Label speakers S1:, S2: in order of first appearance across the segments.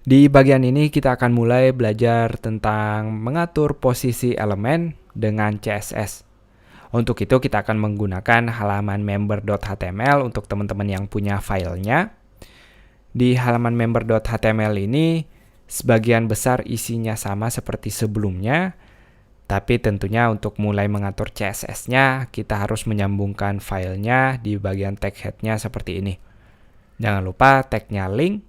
S1: Di bagian ini kita akan mulai belajar tentang mengatur posisi elemen dengan CSS. Untuk itu kita akan menggunakan halaman member.html untuk teman-teman yang punya filenya. Di halaman member.html ini sebagian besar isinya sama seperti sebelumnya, tapi tentunya untuk mulai mengatur CSS-nya kita harus menyambungkan filenya di bagian tag head-nya seperti ini. Jangan lupa tag-nya link,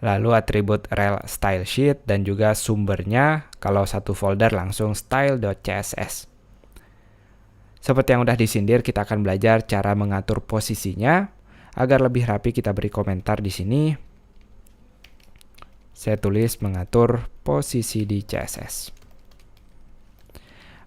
S1: lalu atribut rel style sheet, dan juga sumbernya kalau satu folder langsung style.css. Seperti yang udah disindir, kita akan belajar cara mengatur posisinya. Agar lebih rapi kita beri komentar di sini. Saya tulis mengatur posisi di CSS.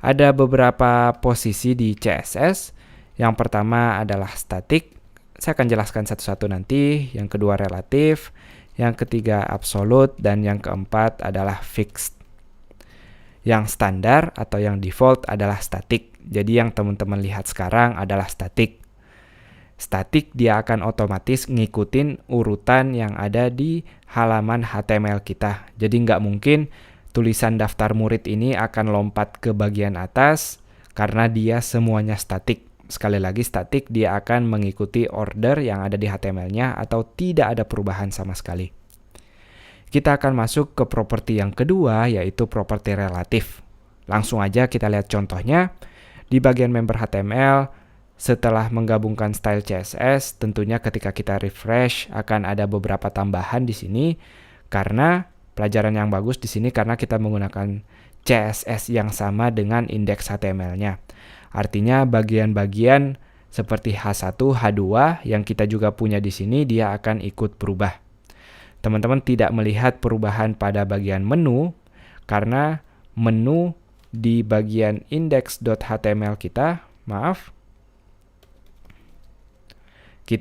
S1: Ada beberapa posisi di CSS. Yang pertama adalah static. Saya akan jelaskan satu-satu nanti. Yang kedua relatif. Yang ketiga absolute, dan yang keempat adalah fixed. Yang standar atau yang default adalah static. Jadi yang teman-teman lihat sekarang adalah static. Static dia akan otomatis ngikutin urutan yang ada di halaman HTML kita. Jadi nggak mungkin tulisan daftar murid ini akan lompat ke bagian atas karena dia semuanya static. Sekali lagi static dia akan mengikuti order yang ada di HTML-nya atau tidak ada perubahan sama sekali. Kita akan masuk ke properti yang kedua, yaitu properti relatif. Langsung aja kita lihat contohnya. Di bagian member HTML, setelah menggabungkan style CSS, tentunya ketika kita refresh akan ada beberapa tambahan di sini karena pelajaran yang bagus di sini karena kita menggunakan CSS yang sama dengan indeks HTML-nya. Artinya bagian-bagian seperti H1, H2 yang kita juga punya di sini dia akan ikut berubah. Teman-teman tidak melihat perubahan pada bagian menu karena menu di bagian index.html kita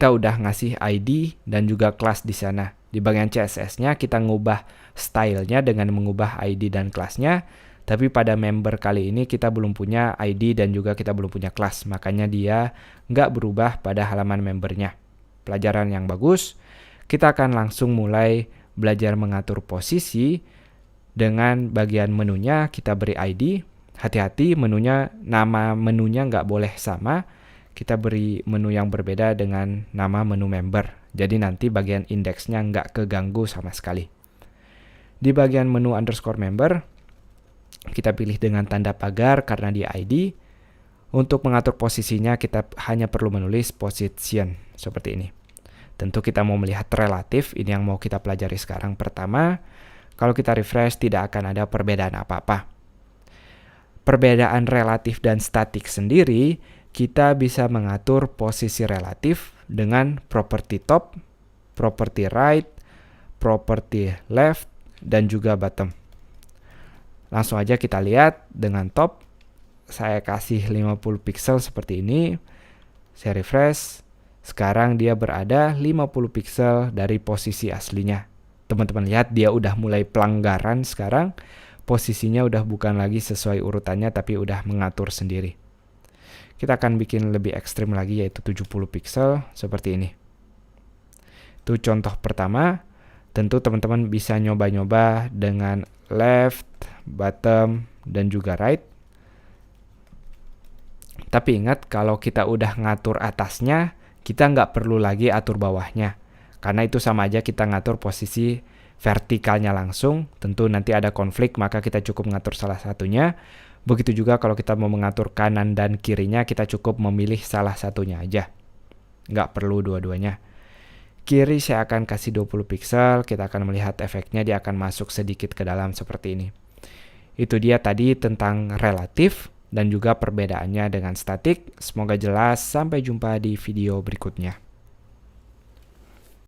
S1: udah ngasih ID dan juga kelas di sana. Di bagian CSS-nya kita ngubah style-nya dengan mengubah ID dan kelasnya. Tapi pada member kali ini kita belum punya ID dan juga kita belum punya kelas. Makanya dia nggak berubah pada halaman membernya. Pelajaran yang bagus. Kita akan langsung mulai belajar mengatur posisi. Dengan bagian menunya kita beri ID. Hati-hati nama menunya nggak boleh sama. Kita beri menu yang berbeda dengan nama menu member. Jadi nanti bagian indeksnya nggak keganggu sama sekali. Di bagian menu underscore member, kita pilih dengan tanda pagar karena dia ID. Untuk mengatur posisinya kita hanya perlu menulis position seperti ini. Tentu kita mau melihat relatif, ini yang mau kita pelajari sekarang. Pertama, kalau kita refresh tidak akan ada perbedaan apa-apa. Perbedaan relatif dan statik sendiri, kita bisa mengatur posisi relatif dengan property top, property right, property left, dan juga bottom. Langsung aja kita lihat dengan top, saya kasih 50 pixel seperti ini. Saya refresh. Sekarang dia berada 50 pixel dari posisi aslinya. Teman-teman lihat dia udah mulai pelanggaran sekarang. Posisinya udah bukan lagi sesuai urutannya tapi udah mengatur sendiri. Kita akan bikin lebih ekstrim lagi yaitu 70 pixel seperti ini. Itu contoh pertama. Tentu teman-teman bisa nyoba-nyoba dengan left, bottom, dan juga right. Tapi ingat kalau kita udah ngatur atasnya, kita nggak perlu lagi atur bawahnya. Karena itu sama aja kita ngatur posisi vertikalnya langsung. Tentu nanti ada konflik, maka kita cukup mengatur salah satunya. Begitu juga kalau kita mau mengatur kanan dan kirinya, kita cukup memilih salah satunya aja. Nggak perlu dua-duanya. Kiri saya akan kasih 20 pixel, kita akan melihat efeknya dia akan masuk sedikit ke dalam seperti ini. Itu dia tadi tentang relatif dan juga perbedaannya dengan statik. Semoga jelas, sampai jumpa di video berikutnya.